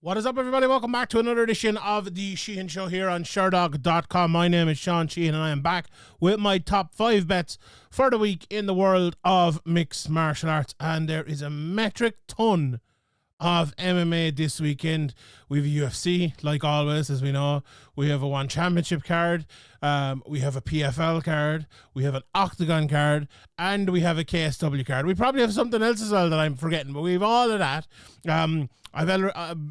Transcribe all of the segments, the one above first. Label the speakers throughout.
Speaker 1: What is up, everybody? Welcome back to another edition of the Sheehan Show here on Sherdog.com. My name is Sean Sheehan, and I am back with my top 5 bets for the week in the world of mixed martial arts. And there is a metric ton of MMA this weekend. We have a UFC, like always, as we know. We have a One Championship card. We have a PFL card. We have an Octagon card. And we have a KSW card. We probably have something else as well that I'm forgetting, but we have all of that.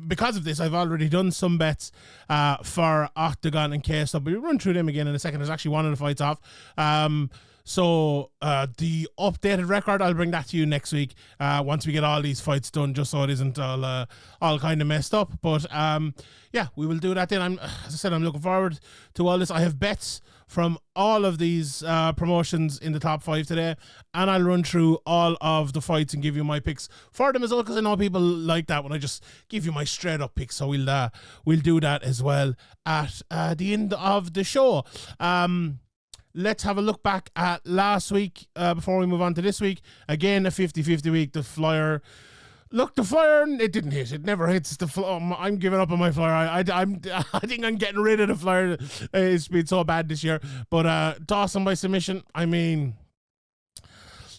Speaker 1: Because of this, I've already done some bets for Octagon and KSW. We'll run through them again in a second. There's actually one of the fights off. So the updated record, I'll bring that to you next week once we get all these fights done, just so it isn't all kind of messed up. But yeah, we will do that then. As I said, I'm looking forward to all this. I have bets from all of these promotions in the top 5 today, and I'll run through all of the fights and give you my picks for them as well, because I know people like that when I just give you my straight up picks. So we'll do that as well at the end of the show. Let's have a look back at last week before we move on to this week. Again, a 50-50 week. The Flier, it didn't hit. It never hits. I'm giving up on my Flier. I think I'm getting rid of the Flier. It's been so bad this year. But Dawson by submission, I mean,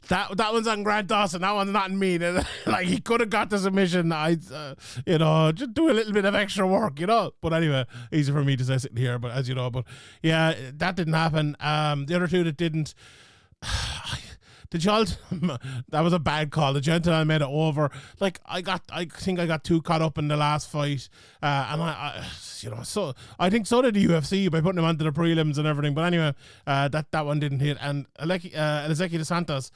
Speaker 1: that one's on Grant Dawson. That one's not on me. Like, he could have got the submission. Just do a little bit of extra work, But anyway, easy for me to say sitting here, but as you know. But yeah, that didn't happen. The other two that didn't. That was a bad call. The gentleman made it over. Like, I think I got too caught up in the last fight, and so I think so did the UFC by putting him onto the prelims and everything. But anyway, that one didn't hit. And Ezequiel dos Santos,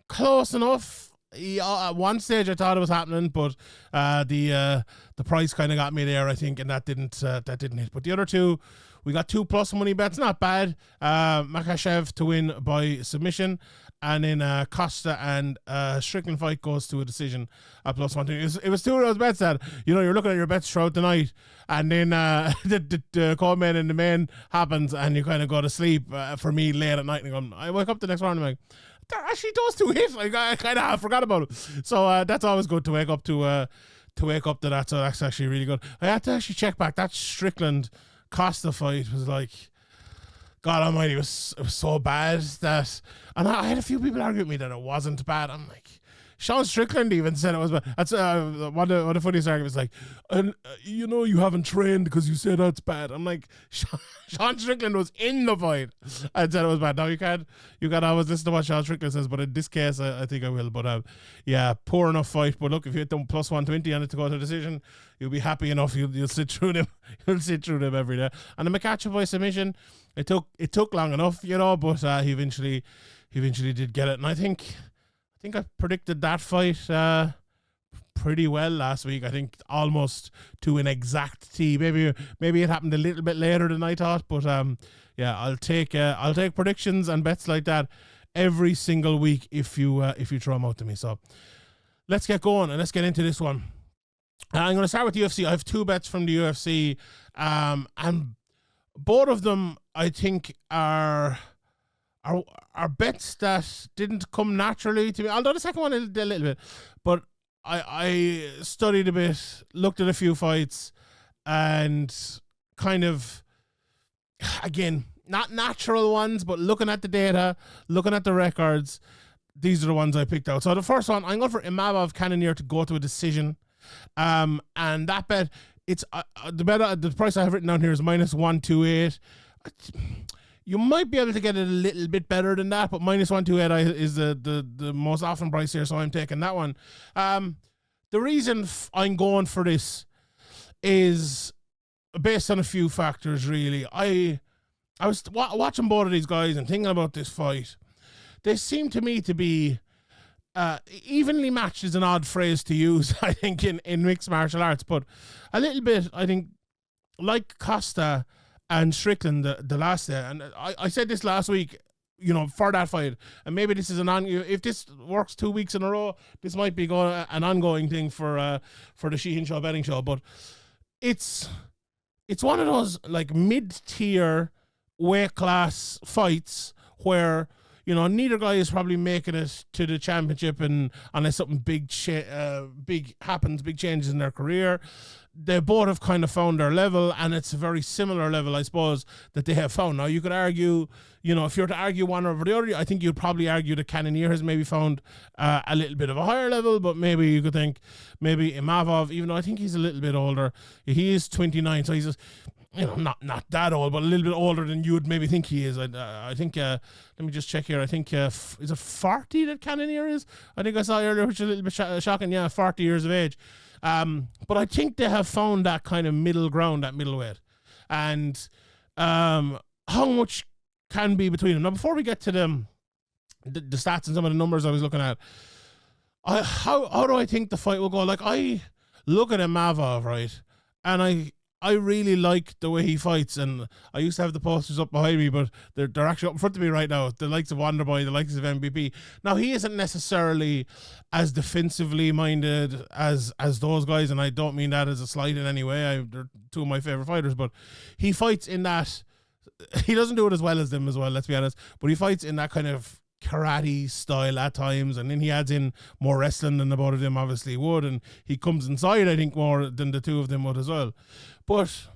Speaker 1: close enough. At one stage I thought it was happening, but the price kind of got me there, I think, and that didn't hit. But the other two, we got 2+ money bets, not bad. Makhachev to win by submission, and then Costa and Strickland fight goes to a decision at +120. It was two of those bets that, you're looking at your bets throughout the night, and then the co-main and the main happens, and you kind of go to sleep for me late at night, and I wake up the next morning, I'm like, actually those two hit. Like, I kind of forgot about it. So that's always good to wake up to that. So that's actually really good. I had to actually check back. That Strickland Costa fight was like, God Almighty, it was so bad that, and I had a few people argue with me that it wasn't bad. I'm like, Sean Strickland even said it was bad. That's one of the funniest arguments. Like, you haven't trained because you said that's bad. I'm like, Sean Strickland was in the fight and said it was bad. Now you can't always listen to what Sean Strickland says, but in this case, I think I will. But yeah, poor enough fight. But look, if you hit them +120 on it to go to a decision, you'll be happy enough. You'll sit through them. You'll sit through them every day. And the Makhachev by submission, it took long enough, but he eventually did get it. And I think I predicted that fight pretty well last week. I think almost to an exact T. Maybe it happened a little bit later than I thought, but yeah, I'll take predictions and bets like that every single week if you throw them out to me. So let's get going and let's get into this one. I'm going to start with the UFC. I have 2 bets from the UFC, and both of them I think are bets that didn't come naturally to me, although the second one did a little bit. But I studied a bit, looked at a few fights, and kind of, again, not natural ones, but looking at the data, looking at the records, these are the ones I picked out. So the first one, I'm going for Imavov Cannonier to go to a decision, and that bet, it's the price I have written down here is -128. You might be able to get it a little bit better than that, but -128 is the most often price here, so I'm taking that one. The reason I'm going for this is based on a few factors, really. I was watching both of these guys and thinking about this fight. They seem to me to be evenly matched is an odd phrase to use, I think, in mixed martial arts, but a little bit, I think, like Costa and Strickland the last day. And I said this last week, for that fight, and maybe this is if this works 2 weeks in a row, this might be an ongoing thing for the Sheehan Show betting show. But it's one of those like mid-tier weight class fights where neither guy is probably making it to the championship, and unless something big happens, big changes in their career. They both have kind of found their level, and it's a very similar level, I suppose, that they have found. Now, you could argue, if you were to argue one over the other, I think you'd probably argue that Cannonier has maybe found a little bit of a higher level, but maybe you could think maybe Imavov, even though I think he's a little bit older. He is 29, so he's just, not that old, but a little bit older than you would maybe think he is. I think, let me just check here. I think, is it 40 that Cannonier is? I think I saw earlier, which is a little bit shocking. Yeah, 40 years of age. But I think they have found that kind of middle ground, that middleweight. And how much can be between them. Now, before we get to the stats and some of the numbers I was looking at, how do I think the fight will go? Like, I look at Imavov, right, and I really like the way he fights, and I used to have the posters up behind me, but they're actually up in front of me right now. The likes of Wonderboy, the likes of MVP. Now, he isn't necessarily as defensively minded as those guys, and I don't mean that as a slight in any way. They're two of my favorite fighters, but he fights in that. He doesn't do it as well as them as well, let's be honest, but he fights in that kind of karate style at times, and then he adds in more wrestling than the both of them obviously would, and he comes inside, I think, more than the two of them would as well. But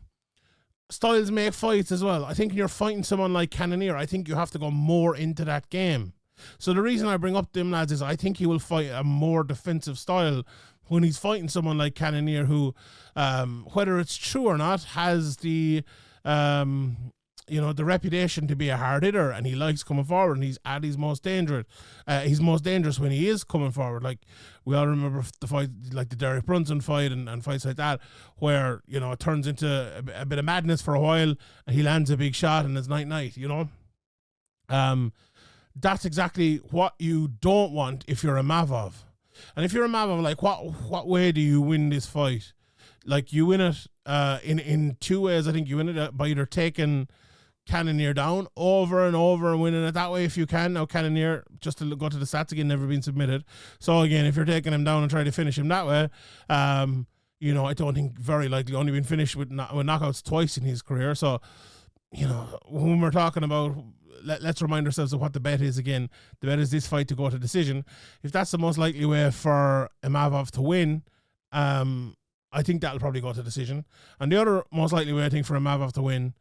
Speaker 1: styles make fights as well. I think when you're fighting someone like Cannonier, I think you have to go more into that game. So the reason I bring up them lads is I think he will fight a more defensive style when he's fighting someone like Cannonier, who, whether it's true or not, has the the reputation to be a hard hitter, and he likes coming forward, and he's at his most dangerous. He's most dangerous when he is coming forward. Like, we all remember the fight, like the Derek Brunson fight and fights like that, where, it turns into a bit of madness for a while, and he lands a big shot, and it's night, That's exactly what you don't want if you're Imavov. And if you're Imavov, like, what way do you win this fight? Like, you win it in two ways. I think you win it by either taking Cannonier down over and over and winning it that way if you can. Now, Cannonier, just to go to the stats again, never been submitted. So again, if you're taking him down and trying to finish him that way, I don't think very likely, only been finished with knockouts twice in his career. So, when we're talking about, let's remind ourselves of what the bet is again. The bet is this fight to go to decision. If that's the most likely way for Imavov to win, I think that'll probably go to decision. And the other most likely way, I think, for Imavov to win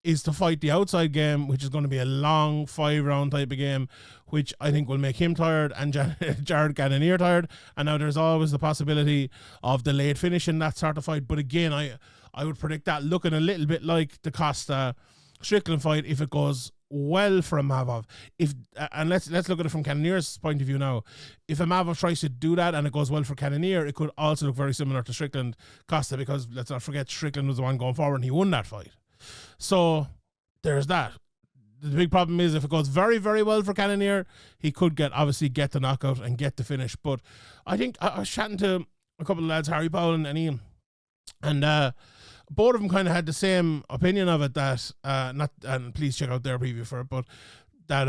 Speaker 1: is to fight the outside game, which is going to be a long 5-round type of game, which I think will make him tired and Jared Cannonier tired. And now there's always the possibility of the late finish in that sort of fight. But again, I would predict that looking a little bit like the Costa Strickland fight if it goes well for Imavov. And let's look at it from Cannonier's point of view now. If Imavov tries to do that and it goes well for Cannonier, it could also look very similar to Strickland Costa, because let's not forget Strickland was the one going forward and he won that fight. So there's that. The big problem is if it goes very, very well for Cannonier, he could get the knockout and get the finish. But I think I was chatting to a couple of lads, Harry Powell and Ian, and both of them kind of had the same opinion of it, that and please check out their preview for it, but that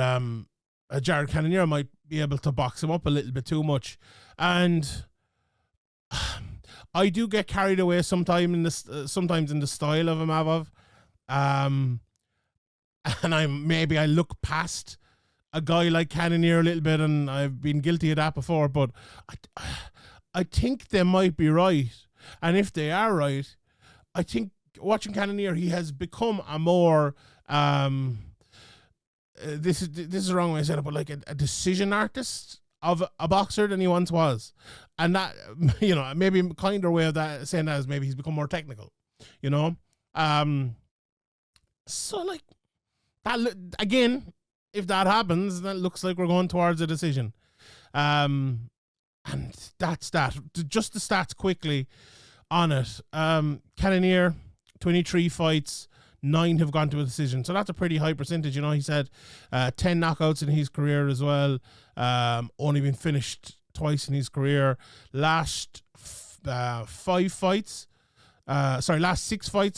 Speaker 1: Jared Cannonier might be able to box him up a little bit too much. And I do get carried away sometimes in the style of Imavov. And I look past a guy like Cannonier a little bit, and I've been guilty of that before, but I think they might be right. And if they are right, I think watching Cannonier, he has become a more this is the wrong way to say it, but like a decision artist of a boxer than he once was. And that, maybe a kinder way of that saying that is maybe he's become more technical, so like that again, if that happens, that looks like we're going towards a decision. And that's that. Just the stats quickly on it. Cannonier, 23 fights, 9 have gone to a decision. So that's a pretty high percentage. He's had 10 knockouts in his career as well. Only been finished twice in his career. Last 6 fights,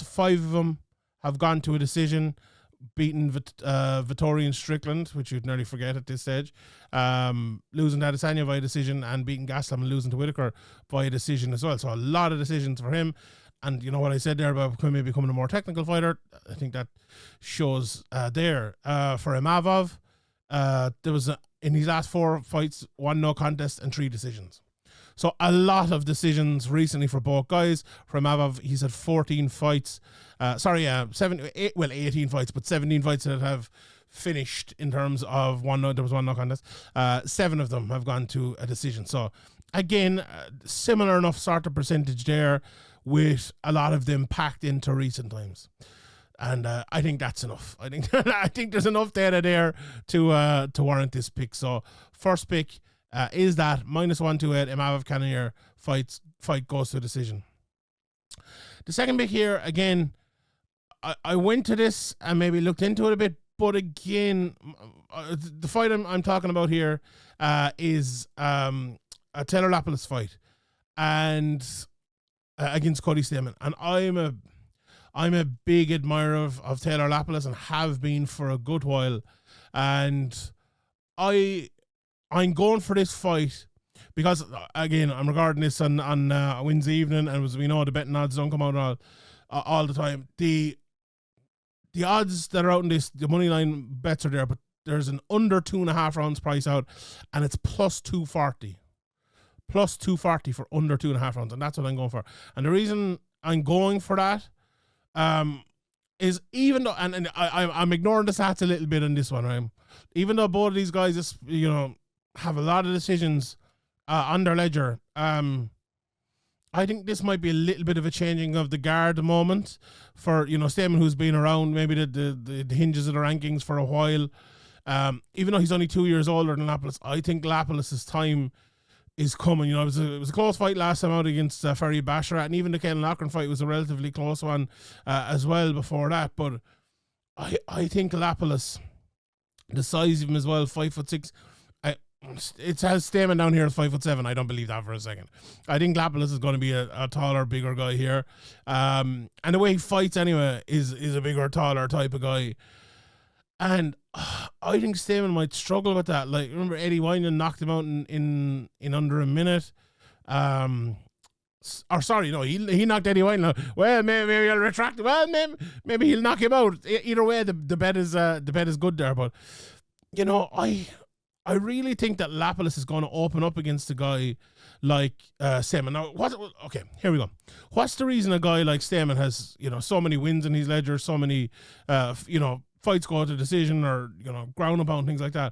Speaker 1: 5 of them have gone to a decision, beaten Vittorian Strickland, which you'd nearly forget at this stage, losing to Adesanya via decision, and beating Gaslam and losing to Whitaker via decision as well. So a lot of decisions for him. And you know what I said there about maybe becoming a more technical fighter, I think that shows there. For Imavov, there was in his last 4 fights, 1 no contest and 3 decisions. So a lot of decisions recently for both guys. For Imavov, he's had 14 fights. 18 fights, but 17 fights that have finished in terms of there was 1 no contest. 7 of them have gone to a decision. So again, similar enough sort of percentage there, with a lot of them packed into recent times. And I think that's enough. I think there's enough data there to warrant this pick. So first pick is that -128 Imavov Cannonier fight goes to a decision. The second pick here, again, I went to this and maybe looked into it a bit, but again, the fight I'm talking about here is a Taylor Lapilus fight, and against Cody Stamann. And I'm a big admirer of Taylor Lapilus and have been for a good while. And I'm going for this fight because, again, I'm regarding this on Wednesday evening, and as we know, the betting odds don't come out all the time. The odds that are out in this, the money line bets are there, but there's an under 2.5 rounds price out, and it's +240. +240 for under 2.5 rounds, and that's what I'm going for. And the reason I'm going for that is, even though, and I'm ignoring the stats a little bit on this one, right? Even though both of these guys just, have a lot of decisions on their ledger, I think this might be a little bit of a changing of the guard moment for, Stamann, who's been around maybe the hinges of the rankings for a while. Even though he's only 2 years older than Lapilus, I think Lapilus's time is coming. It was a close fight last time out against Flier Basharat, and even the Ken Lochran fight was a relatively close one as well before that. But I think Lapilus, the size of him as well, 5'6". It has Stamann down here as 5'7". I don't believe that for a second. I think Lapilus is going to be a taller, bigger guy here, and the way he fights anyway is a bigger, taller type of guy. And I think Stamann might struggle with that. Like, remember Eddie Wineland knocked him out in under a minute. He knocked Eddie Wineland out. Well, maybe I'll retract it. Well, maybe he'll knock him out. Either way, the bet is good there. But I really think that Lapilus is going to open up against a guy like Stamann. Now, okay, here we go. What's the reason a guy like Stamann has, so many wins in his ledger, so many, fights go to decision, or, ground and pound, things like that?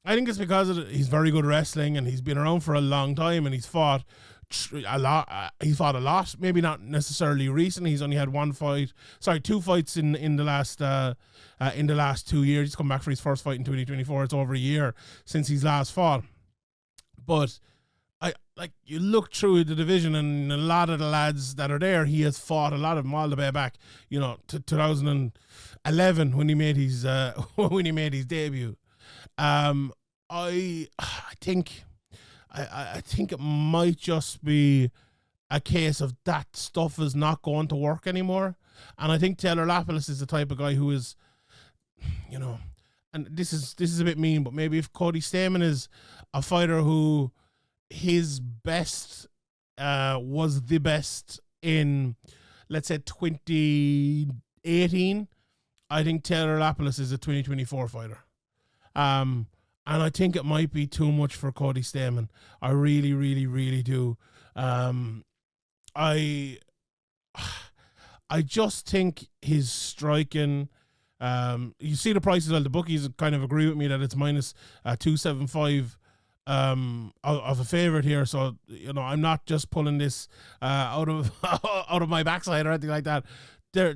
Speaker 1: I think it's because he's very good at wrestling, and he's been around for a long time, and he's fought a lot. He's fought a lot, maybe not necessarily recently. He's only had 2 fights in the last 2 years. He's come back for his first fight in 2024. It's over a year since he's last fought. But you look through the division, and a lot of the lads that are there, he has fought a lot of them all the way back, to 2011 when he made his debut. I think it might just be a case of that stuff is not going to work anymore. And I think Taylor Lapilus is the type of guy who is, and this is a bit mean, but maybe if Cody Stamann is a fighter who his best was the best in, let's say, 2018, I think Taylor Lapilus is a 2024 fighter. And I think it might be too much for Cody Stamann. I really, really, really do. I just think his striking, you see the prices, well, the bookies kind of agree with me that it's -275 of a favorite here. So, I'm not just pulling this out of my backside or anything like that.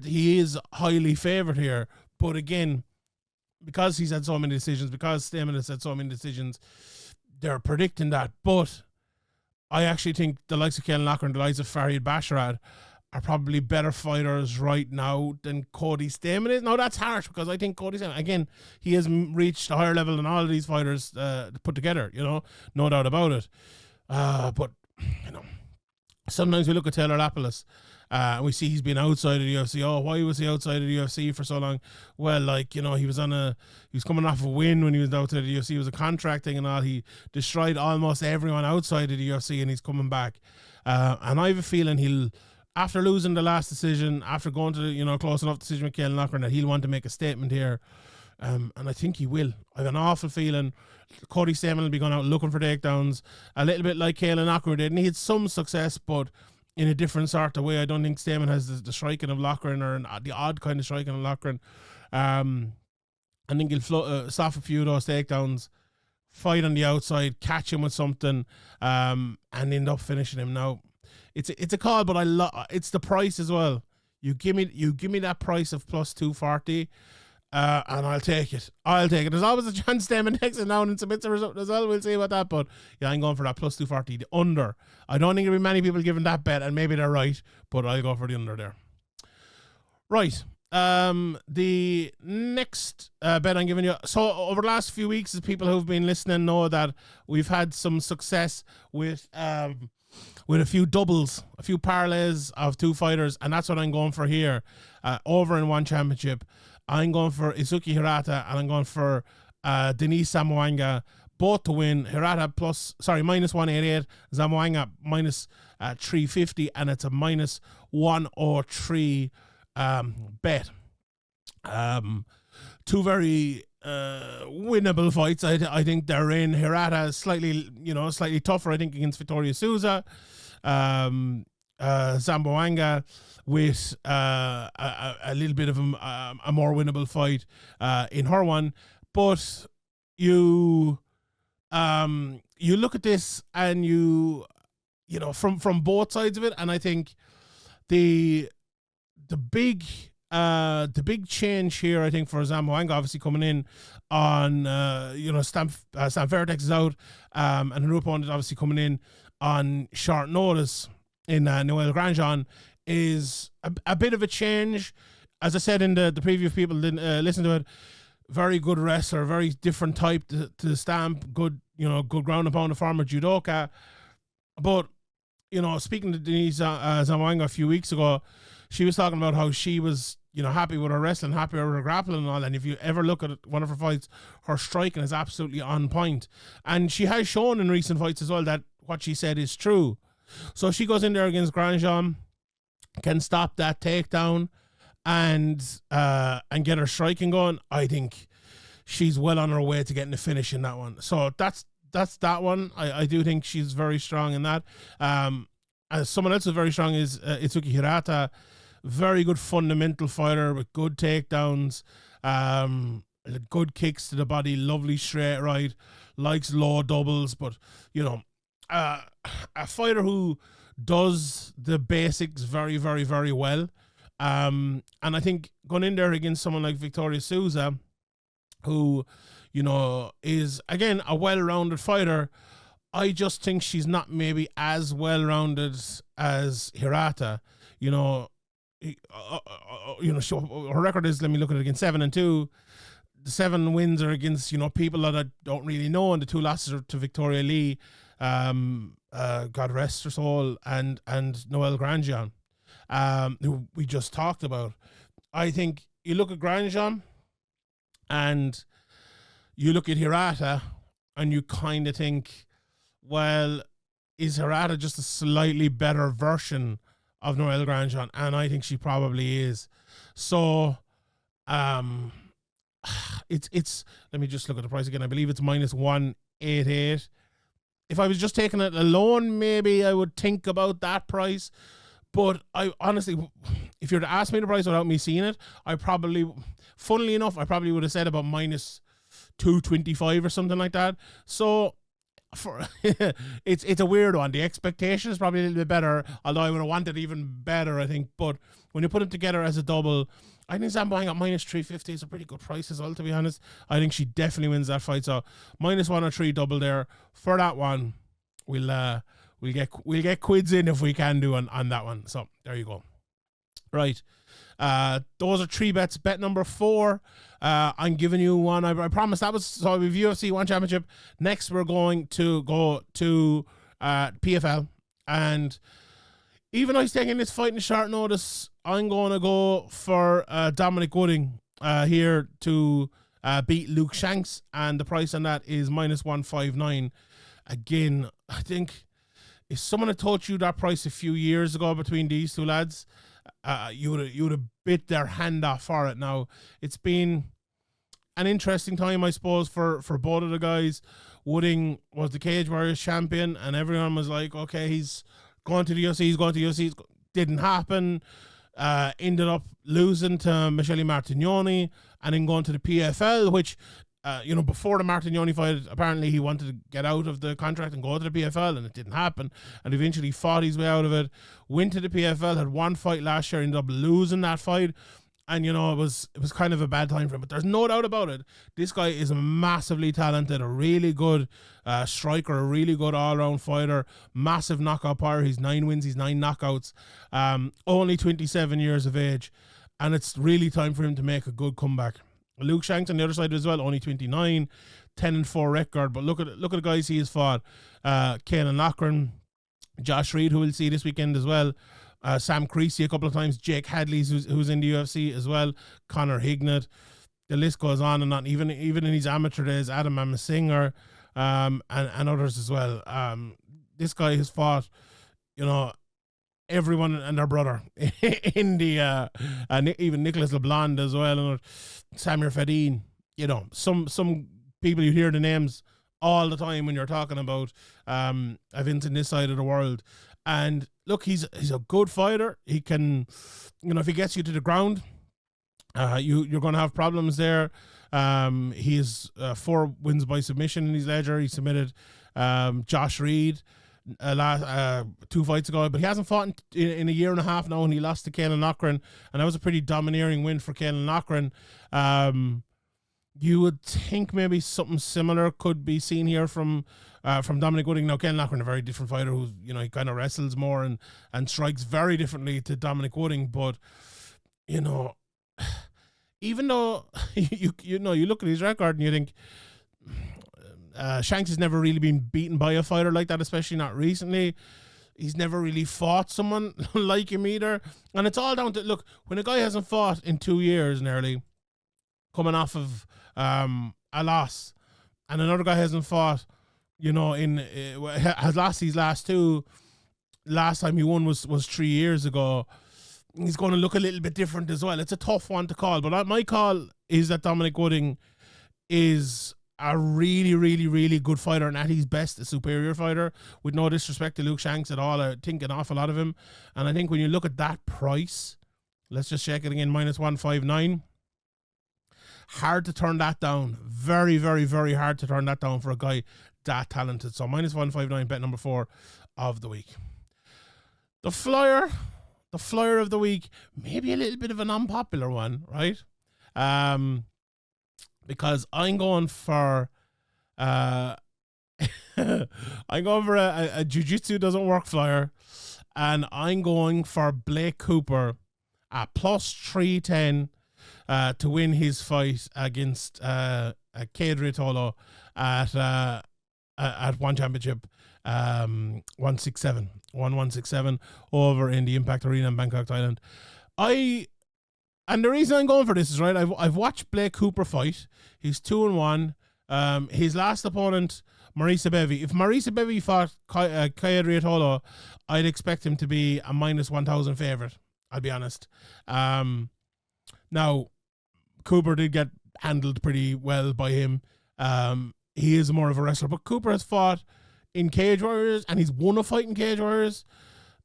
Speaker 1: He is highly favored here. But again, because he's had so many decisions, because Stamann has had so many decisions, they're predicting that. But I actually think the likes of Ken Lochran and the likes of Flier Basharat are probably better fighters right now than Cody Stamann is. Now, that's harsh, because I think Cody Stamann, again, he has reached a higher level than all of these fighters put together, no doubt about it. But, sometimes we look at Taylor Lapilus, and we see he's been outside of the UFC. Oh, why was he outside of the UFC for so long? Well, he was coming off a win when he was outside of the UFC. It was a contract thing and all. He destroyed almost everyone outside of the UFC, and he's coming back. And I have a feeling he'll, after losing the last decision, after going to the, close enough decision with Ken Lochran, that he'll want to make a statement here. And I think he will. I have an awful feeling Cody Stamann will be going out looking for takedowns, a little bit like Caelan Loughran did. And he had some success, but in a different sort of way. I don't think Stamann has the striking of Loughran, or the odd kind of striking of Loughran. I think he'll stop a few of those takedowns, fight on the outside, catch him with something, and end up finishing him. Now, it's a call, but it's the price as well. You give me that price of plus 240, and I'll take it. There's always a chance Stamann takes it down and submits a result as well. We'll see about that, but yeah, I'm going for that plus 240, the under. I don't think there'll be many people giving that bet, and maybe they're right, but I'll go for the under there. Right. The next bet I'm giving you. So over the last few weeks, as people who've been listening know that we've had some success with a few doubles, a few parlays of two fighters, and that's what I'm going for here. Over in one championship, I'm going for Itsuki Hirata, and I'm going for Denice Zamboanga, both to win. Hirata minus 188, Zamboanga minus 350, and it's a minus 103 bet. Two very winnable fights. I think they're in. Hirata is slightly tougher, I think, against Victoria Souza. Zamboanga with a little bit of a more winnable fight in her one. But you look at this and you know from both sides of it, and I think the big change here, I think, for Zamboanga, obviously coming in on Stan Fairtex is out, and her new opponent obviously coming in on short notice in Noel Grandjean, is a bit of a change. As I said in the preview, if people didn't listen to it, very good wrestler, very different type to Stamp, good ground and pound, a former judoka. But speaking to Denice Zamboanga a few weeks ago, she was talking about how she was happy with her wrestling, happy with her grappling and all. And if you ever look at one of her fights, her striking is absolutely on point. And she has shown in recent fights as well that what she said is true. So she goes in there against Grandjean, can stop that takedown, and get her striking going. I think she's well on her way to getting the finish in that one. So that's that one. I do think she's very strong in that. Someone else who's very strong is Itsuki Hirata. Very good fundamental fighter with good takedowns, good kicks to the body, lovely straight right, likes low doubles, but a fighter who does the basics very, very, very well. And I think going in there against someone like Victoria Souza, who is again a well-rounded fighter, I just think she's not maybe as well-rounded as Hirata. Her record is, let me look at it again, 7-2. The 7 wins are against people that I don't really know, and the 2 losses are to Victoria Lee, God rest her soul, and Noel Grandjean, who we just talked about. I think you look at Grandjean and you look at Hirata, and you kind of think, well, is Hirata just a slightly better version of Noel Grandjean? And I think she probably is. So it's let me just look at the price again. I believe it's minus 188. If I was just taking it alone, maybe I would think about that price. But I honestly, if you were to ask me the price without me seeing it, funnily enough, I probably would have said about minus 225 or something like that. So it's a weird one. The expectation is probably a little bit better, although I would have wanted even better, I think. But when you put it together as a double, I think Zamboanga at minus 350 is a pretty good price as well, to be honest. I think she definitely wins that fight. So minus 103 double there for that one. We'll get quids in if we can do on that one. So there you go. Right. Those are 3 bets. Bet number 4, I'm giving you one. I promise that was, so with UFC One Championship. Next, we're going to go to PFL. And even though he's taking this fight in short notice, I'm going to go for Dominique Wooding here to beat Luke Shanks. And the price on that is minus 159. Again, I think if someone had told you that price a few years ago between these two lads, you would have bit their hand off for it. Now, it's been an interesting time, I suppose, for both of the guys. Wooding was the Cage Warriors champion, and everyone was like, okay, he's going to the UFC, he's going to the UFC. Didn't happen. Ended up losing to Michele Martignoni and then going to the PFL, which, before the Martignoni fight, apparently he wanted to get out of the contract and go to the PFL, and it didn't happen. And eventually fought his way out of it, went to the PFL, had one fight last year, ended up losing that fight. And, it was kind of a bad time for him. But there's no doubt about it. This guy is massively talented, a really good striker, a really good all-round fighter, massive knockout power. He's 9 wins, he's 9 knockouts, only 27 years of age. And it's really time for him to make a good comeback. Luke Shanks on the other side as well, only 29, 10-4 record. But look at the guys he has fought. Caelan Loughran, Josh Reed, who we'll see this weekend as well. Sam Creasy a couple of times, Jake Hadley, who's in the UFC as well, Conor Hignett. The list goes on and on. Even in his amateur days, Adam Amasinger, and others as well. This guy has fought, everyone and their brother in the even Nicholas LeBlanc as well, and Samir Fadin. Some people, you hear the names all the time when you're talking about events in this side of the world. And look, he's a good fighter. He can, if he gets you to the ground, you're going to have problems there. He has 4 wins by submission in his ledger. He submitted Josh Reed 2 fights ago, but he hasn't fought in a year and a half now, and he lost to Caelan Loughran, and that was a pretty domineering win for Caelan Loughran. You would think maybe something similar could be seen here from Dominique Wooding. Now, Caelan Loughran, a very different fighter who, he kind of wrestles more and strikes very differently to Dominique Wooding. But, even though, you look at his record and you think, Shanks has never really been beaten by a fighter like that, especially not recently. He's never really fought someone like him either. And it's all down to, look, when a guy hasn't fought in 2 years nearly, coming off of a loss, and another guy hasn't fought, has lost these last 2. Last time he won was 3 years ago. He's going to look a little bit different as well. It's a tough one to call, but my call is that Dominique Wooding is a really, really, really good fighter, and at his best, a superior fighter, with no disrespect to Luke Shanks at all. I think an awful lot of him. And I think when you look at that price, let's just check it again, -159. Hard to turn that down. Very, very, very hard to turn that down for a guy that talented. So -159, bet number 4 of the week. The flyer of the week, maybe a little bit of an unpopular one, right? Because I'm going for a jiu-jitsu doesn't work flyer, and I'm going for Blake Cooper at +310 to win his fight against Cade Riatolo at One Championship 167 over in the Impact Arena in Bangkok, Thailand. And the reason I'm going for this is, right, I've watched Blake Cooper fight. He's 2-1. His last opponent, Marisa Bevy. If Marisa Bevy fought Cade Riatolo, I'd expect him to be a -1,000 favorite, I'll be honest. Now, Cooper did get handled pretty well by him. He is more of a wrestler, but Cooper has fought in Cage Warriors, and he's won a fight in Cage Warriors.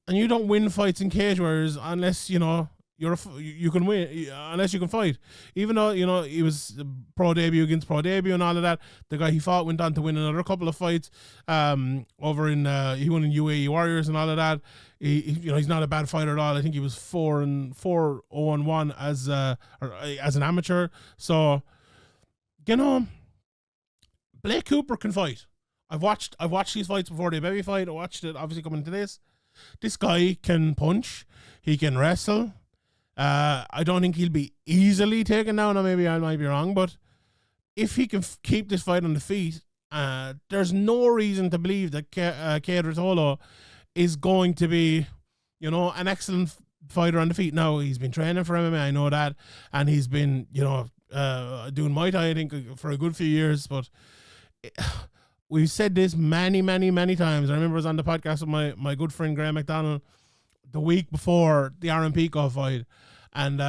Speaker 1: And you don't win fights in Cage Warriors unless, you can win, unless you can fight. Even though, he was pro debut against pro debut and all of that, the guy he fought went on to win another couple of fights over in, he won in UAE Warriors and all of that. He's not a bad fighter at all. I think he was 4-0-1 as an amateur. So, Blake Cooper can fight. I've watched these fights before the baby fight. I watched it obviously coming into this. This guy can punch. He can wrestle. I don't think he'll be easily taken down, or maybe I might be wrong, but if he can keep this fight on the feet, there's no reason to believe that Cade Riatolo is going to be, an excellent fighter on the feet. Now, he's been training for MMA, I know that, and he's been, doing Muay Thai, I think, for a good few years, but we've said this many, many, many times. I remember I was on the podcast with my good friend Graham McDonald the week before the Aaron Pico fight, and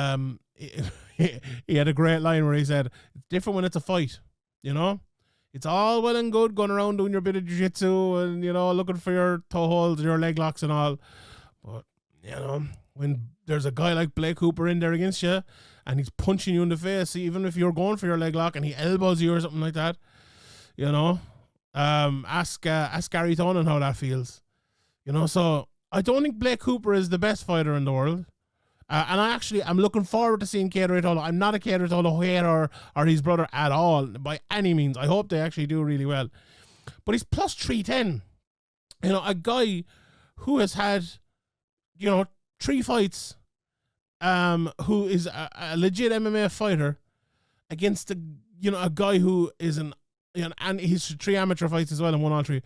Speaker 1: he had a great line where he said, "It's different when it's a fight, you know? It's all well and good going around doing your bit of jiu-jitsu and, you know, looking for your toe holds and your leg locks and all. But, you know, when there's a guy like Blake Cooper in there against you and he's punching you in the face, even if you're going for your leg lock and he elbows you or something like that, you know, ask Gary Tonin how that feels. You know, so I don't think Blake Cooper is the best fighter in the world. And I'm looking forward to seeing Kato Itolo. I'm not a Kato Itolo hater or his brother at all, by any means. I hope they actually do really well. But he's plus 310. You know, a guy who has had, you know, 3 fights, who is a legit MMA fighter against a guy who is and he's 3 amateur fights as well and won all 3.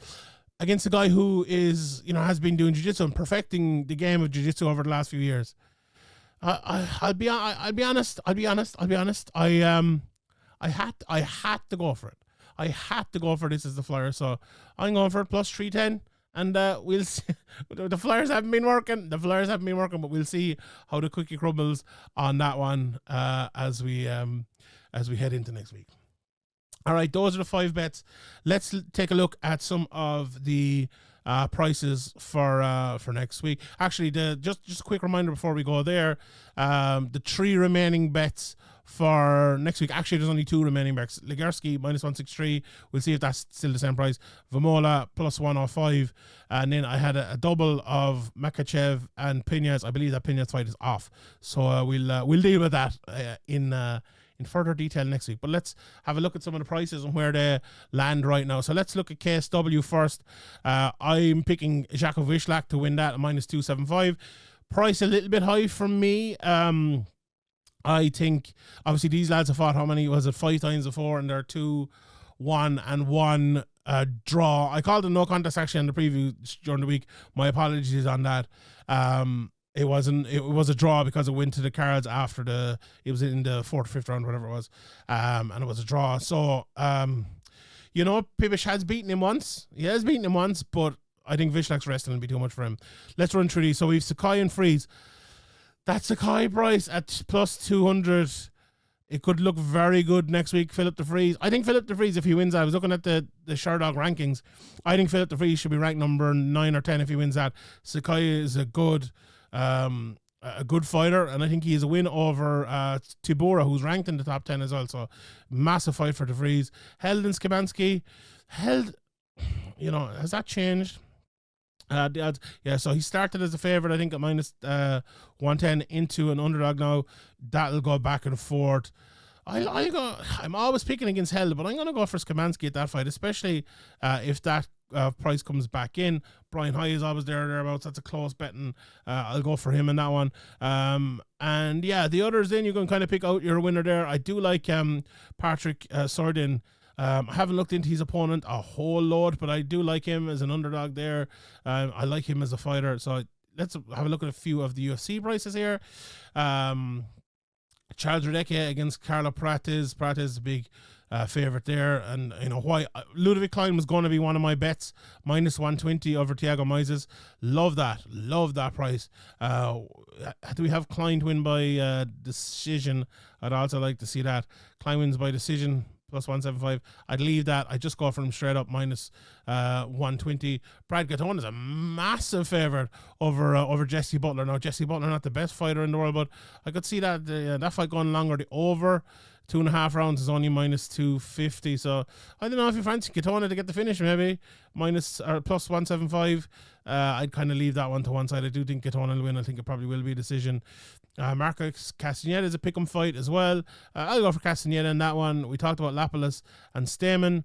Speaker 1: Against a guy who is, you know, has been doing jiu-jitsu and perfecting the game of jiu-jitsu over the last few years. I'll be honest. I had to go for it. I had to go for this as the Flier, so I'm going for it plus 310, and we'll see. The Flyers haven't been working, but we'll see how the cookie crumbles on that one as we head into next week. All right, those are the 5 bets. Let's take a look at some of the prices for next week. Actually, just a quick reminder before we go there, the 3 remaining bets for next week. Actually, there's only 2 remaining bets. Ligerski minus 163. We'll see if that's still the same price. Vamola plus 105. And then I had a double of Makachev and Piñas. I believe that Piñas fight is off. So we'll deal with that in further detail next week. But let's have a look at some of the prices and where they land right now. So let's look at KSW first. I'm picking Jaco Vishlak to win that at minus 275. Price a little bit high from me. I think obviously these lads have fought, how many was it, 5 times before, and they're 2-1 and 1 draw. I called a no contest actually in the preview during the week. My apologies on that. It was a draw because it went to the cards after it was in the 4th or 5th round, whatever it was. And it was a draw. So, you know, Pibish has beaten him once. He has beaten him once, but I think Vishlak's wrestling will be too much for him. Let's run through these. So we've Sakai and Freeze. That Sakai price at plus 200. It could look very good next week. Philip de Vries. I think Philip de Vries, if he wins that, I was looking at the Sherdog rankings. I think Philip de Vries should be ranked number 9 or 10 if he wins that. Sakai is a good fighter, and I think he has a win over Tibura, who's ranked in the top 10 as well. So massive fight for de Vries. Held and Skabansky. Held, you know, has that changed? The odds, yeah, so he started as a favourite, I think, at minus 110 into an underdog now. That'll go back and forth. I'm always picking against Held, but I'm going to go for Skabansky at that fight, especially if that price comes back in. Brian High is always thereabouts. That's a close bet, and I'll go for him in that one. And yeah, the others, then you can kind of pick out your winner there. I do like Patrick Sordin. I haven't looked into his opponent a whole lot, but I do like him as an underdog there. I like him as a fighter. So let's have a look at a few of the UFC prices here. Charles Redeke against Carlo Prates. Prates is a big favorite there, and you know why. Ludovic Klein was going to be one of my bets, minus 120 over Thiago Moises. Love that price. Do we have Klein to win by decision? I'd also like to see that. Klein wins by decision plus 175. I'd leave that. I just go for him straight up minus 120. Brad Gatton is a massive favorite over Jesse Butler. Now Jesse Butler not the best fighter in the world, but I could see that that fight going longer. The over 2.5 rounds is only minus 250. So I don't know if you fancy Katona to get the finish, maybe minus or plus 175. I'd kind of leave that one to one side. I do think Katona will win. I think it probably will be a decision. Marcos Castagnetta is a pick'em fight as well. I'll go for Castagnetta in that one. We talked about Lapilus and Stamann.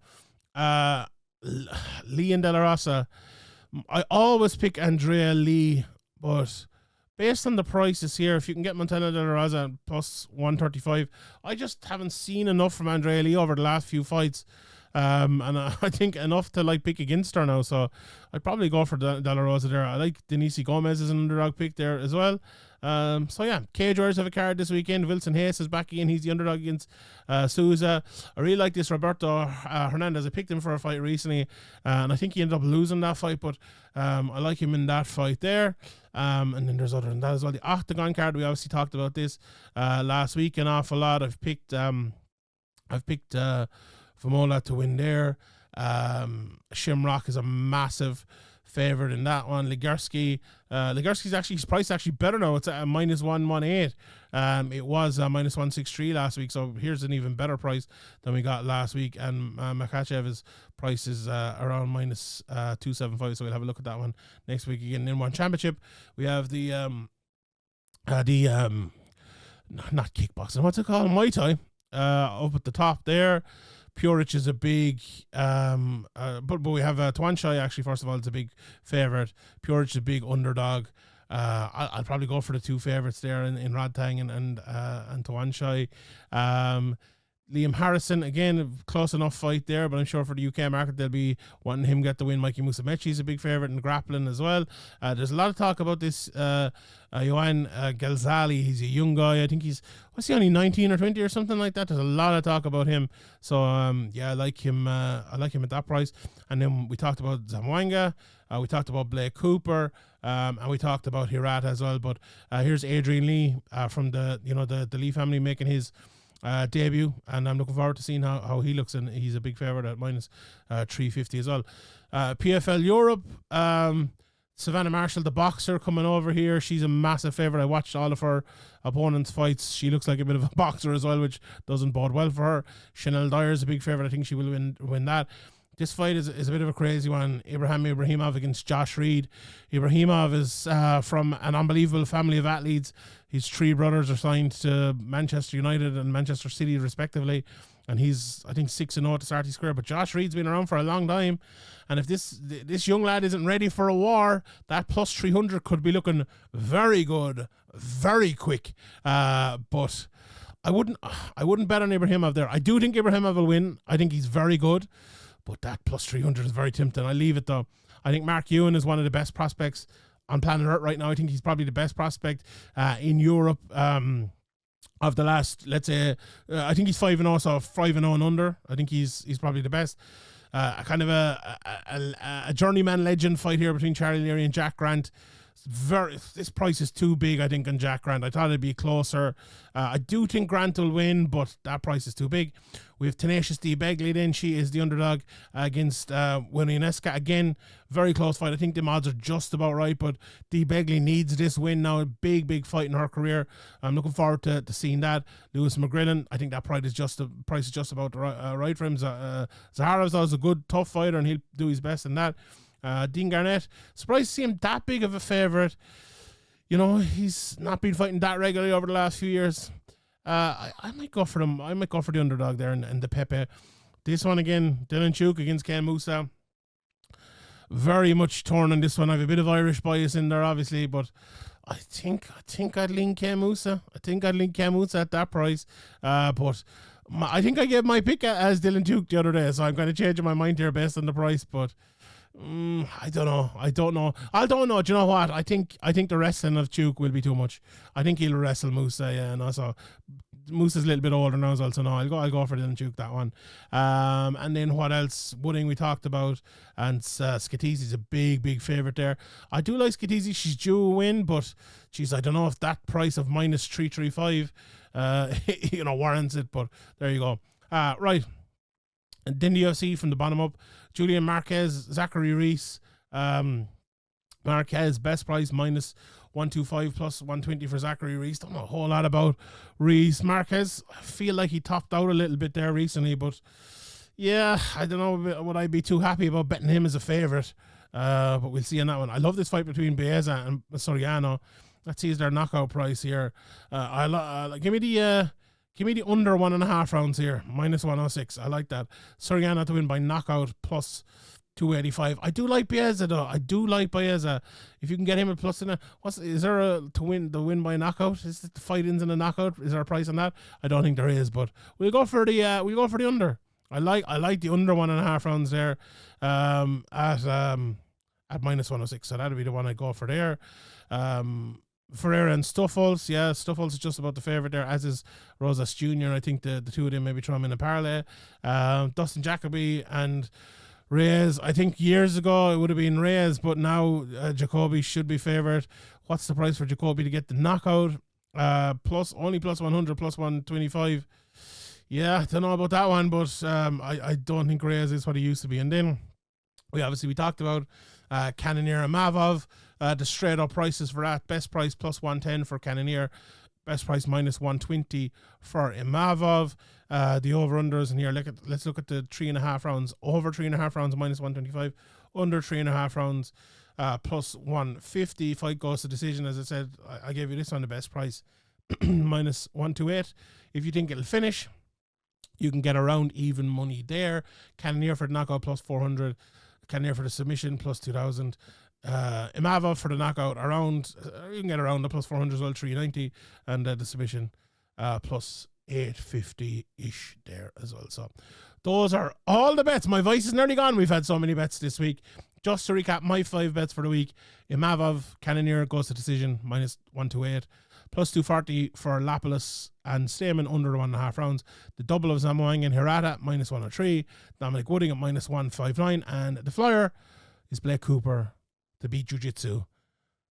Speaker 1: Lee and De La Rosa. I always pick Andrea Lee, but based on the prices here, if you can get Montana De La Rosa plus 135, I just haven't seen enough from Andrea Lee over the last few fights. and I think enough to like pick against her now. So I'd probably go for De La Rosa there. I like Denice Gomez as an underdog pick there as well. So yeah, Cage Warriors have a card this weekend. Wilson Hayes is back again. He's the underdog against Souza. I really like this Roberto Hernandez. I picked him for a fight recently, and I think he ended up losing that fight, but I like him in that fight there. And then there's other than that as well. The Octagon card, we obviously talked about this last week an awful lot. I've picked Famola to win there. Shimrock is a massive favorite in that one. Ligarski's actually, his price actually better now. It's at -118. It was -163 last week, so here's an even better price than we got last week. And Makachev's price is around -275, so we'll have a look at that one next week again. In one championship, we have the not kickboxing, what's it called? Muay Thai. Up at the top there. Purich is a big, but we have Tuanchai actually. First of all, it's a big favorite. Purich is a big underdog. I'll probably go for the two favorites there in Radtang and Tuanchai. Liam Harrison, again, close enough fight there, but I'm sure for the UK market, they'll be wanting him to get the win. Mikey Musumeci is a big favourite in grappling as well. There's a lot of talk about this Yohan Galzali. He's a young guy. I think he's only 19 or 20 or something like that. There's a lot of talk about him. So, yeah, I like him at that price. And then we talked about Zamboanga. We talked about Blake Cooper. And we talked about Hirata as well. But here's Adrian Lee from the Lee family making his debut, and I'm looking forward to seeing how he looks, and he's a big favourite at -350 as well. PFL Europe, Savannah Marshall, the boxer, coming over here. She's a massive favourite. I watched all of her opponents' fights. She looks like a bit of a boxer as well, which doesn't bode well for her. Chanel Dyer is a big favourite. I think she will win that. This fight is a bit of a crazy one. Ibrahimov against Josh Reed. Ibrahimov is from an unbelievable family of athletes. His three brothers are signed to Manchester United and Manchester City respectively. And he's, I think, 6-0 to start his career. But Josh Reed's been around for a long time. And if this young lad isn't ready for a war, that +300 could be looking very good, very quick. But I wouldn't bet on Ibrahimov there. I do think Ibrahimov will win. I think he's very good. But that +300 is very tempting. I leave it though. I think Mark Ewan is one of the best prospects on planet Earth right now. I think he's probably the best prospect in Europe of the last, let's say, I think he's 5-0, so 5-0 and under. I think he's probably the best. A kind of a journeyman legend fight here between Charlie Leary and Jack Grant. This price is too big, I think, on Jack Grant. I thought it'd be closer. I do think Grant will win, but that price is too big. We have Tenacious D. Begley then. She is the underdog against Winnieska. Again, very close fight. I think the odds are just about right, but D. Begley needs this win now. A big fight in her career. I'm looking forward to seeing that. Lewis McGrillen, I think that price is just about right for him. Zaharov's always a good, tough fighter, and he'll do his best in that. Dean Garnett, surprised to see him that big of a favourite. You know, he's not been fighting that regularly over the last few years. I might go for them. I might go for the underdog there and the Pepe. This one again, Dylan Chuk against Ken Musa. Very much torn on this one. I have a bit of Irish bias in there, obviously, but I think I'd lean Ken Musa. I think I'd lean Ken Musa at that price. But I think I gave my pick as Dylan Chuk the other day, so I'm going to change my mind here based on the price, but I don't know. Do you know what? I think the wrestling of Chuk will be too much. I think he'll wrestle Musa, yeah, and also Musa's a little bit older now as well, so no, I'll go for Dylan Chuk, that one. And then what else? Wooding we talked about, and Skatizi's a big favourite there. I do like Skatizi. She's due a win, but geez, I don't know if that price of -335 warrants it, but there you go. Right. And then the UFC from the bottom up, Julian Marquez, Zachary Reese. Marquez, best price -125 plus 120 for Zachary Reese. Don't know a whole lot about Reese. Marquez, I feel like he topped out a little bit there recently, but yeah, I don't know, would I be too happy about betting him as a favourite? But we'll see on that one. I love this fight between Baeza and Soriano. Let's see, is their knockout price here. Give me the under 1.5 rounds here, -106. I like that. Soriano to win by knockout plus 285. I do like Baeza though. I do like Baeza. If you can get him a plus in is there to win by knockout? Is it the fight ends in a knockout? Is there a price on that? I don't think there is, but we'll go for the under. I like the under 1.5 rounds there at minus 106. So that'd be the one I go for there. Ferreira and Stuffles. Yeah, Stuffles is just about the favourite there, as is Rosas Jr. I think the two of them maybe throw him in a parlay. Dustin Jacoby and Reyes. I think years ago it would have been Reyes, but now Jacoby should be favoured. What's the price for Jacoby to get the knockout? Only plus 100, plus 125. Yeah, I don't know about that one, but I don't think Reyes is what he used to be. And then we talked about Cannonier and Imavov. The straight up prices for that: best price plus 110 for Cannonier, best price minus 120 for Imavov. The over-unders in here, let's look at the 3.5 rounds. Over 3.5 rounds, minus 125. Under 3.5 rounds, plus 150. Fight goes to decision. As I said, I gave you this on the best price, minus 128. If you think it'll finish, you can get around even money there. Cannonier for the knockout, plus 400. Cannonier for the submission, plus 2,000. Imavov for the knockout, around, you can get around the plus 400 as well, 390. And the submission, plus 850-ish there as well. So those are all the bets. My voice is nearly gone. We've had so many bets this week. Just to recap, my 5 bets for the week: Imavov, Cannonier goes to decision, minus 128. Plus 240 for Lapilus and Stamann under 1.5 rounds. The double of Zamboanga and Hirata, minus 103. Dominique Wooding at minus 159. And the flyer is Blake Cooper to beat Jiu-Jitsu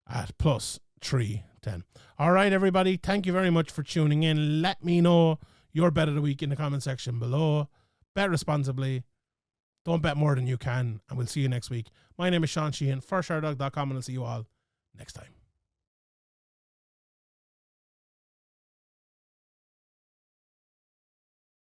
Speaker 1: at plus 310. All right, everybody. Thank you very much for tuning in. Let me know your bet of the week in the comment section below. Bet responsibly. Don't bet more than you can. And we'll see you next week. My name is Sheehan for Sherdog.com, and I'll see you all next time.